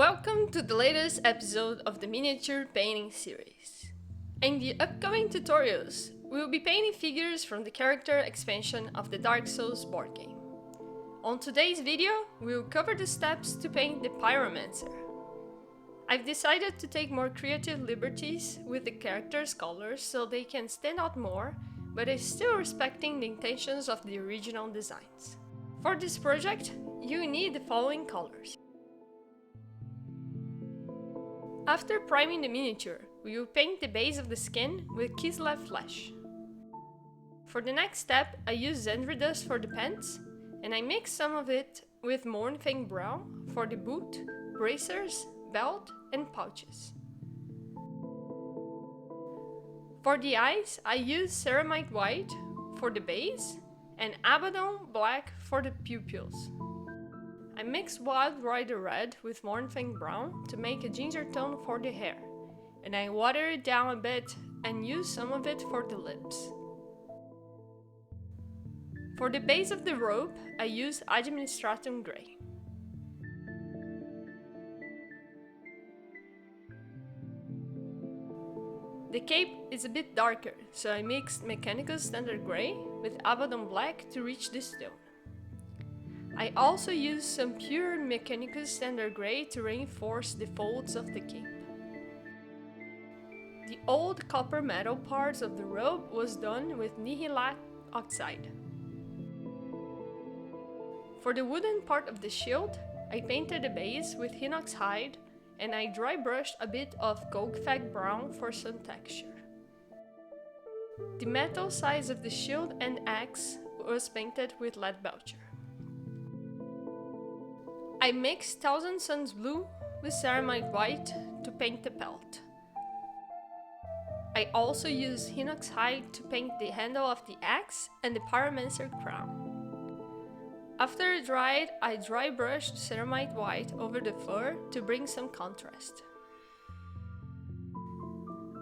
Welcome to the latest episode of the miniature painting series. In the upcoming tutorials, we will be painting figures from the character expansion of the Dark Souls board game. On today's video, we will cover the steps to paint the Pyromancer. I've decided to take more creative liberties with the character's colors so they can stand out more, but is still respecting the intentions of the original designs. For this project, you need the following colors. After priming the miniature, we will paint the base of the skin with Kislev flesh. For the next step, I use Zendri dust for the pants, and I mix some of it with Mornfang brown for the boot, bracers, belt and pouches. For the eyes, I use Ceramite white for the base and Abaddon black for the pupils. I mix Wild Rider red with Mornfang brown to make a ginger tone for the hair, and I water it down a bit and use some of it for the lips. For the base of the robe, I use Administratum Grey. The cape is a bit darker, so I mixed Mechanicus Standard Grey with Abaddon Black to reach this tone. I also used some pure Mechanicus Standard Grey to reinforce the folds of the cape. The old copper metal parts of the robe was done with Nihilate Oxide. For the wooden part of the shield, I painted the base with Hinox Hide and I dry brushed a bit of Golgfag Brown for some texture. The metal sides of the shield and axe was painted with Lead Belcher. I mixed Thousand Suns Blue with Ceramite White to paint the pelt. I also used Hinox Hide to paint the handle of the axe and the Pyromancer crown. After it dried, I dry brushed Ceramite White over the fur to bring some contrast.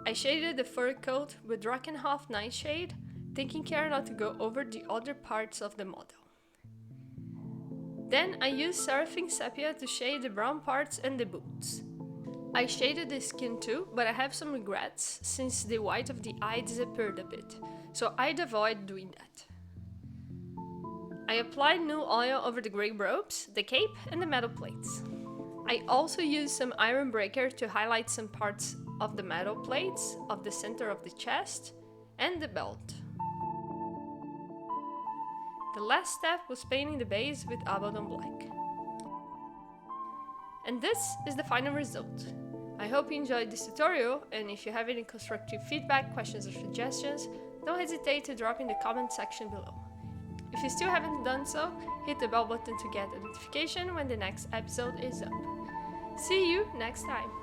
I shaded the fur coat with Drakenhof Nightshade, taking care not to go over the other parts of the model. Then I used Seraphim Sepia to shade the brown parts and the boots. I shaded the skin too, but I have some regrets since the white of the eye disappeared a bit, so I'd avoid doing that. I applied new oil over the grey robes, the cape and the metal plates. I also used some Iron Breaker to highlight some parts of the metal plates, of the center of the chest and the belt. The last step was painting the base with Abaddon Black. And this is the final result. I hope you enjoyed this tutorial, and if you have any constructive feedback, questions or suggestions, don't hesitate to drop in the comment section below. If you still haven't done so, hit the bell button to get a notification when the next episode is up. See you next time!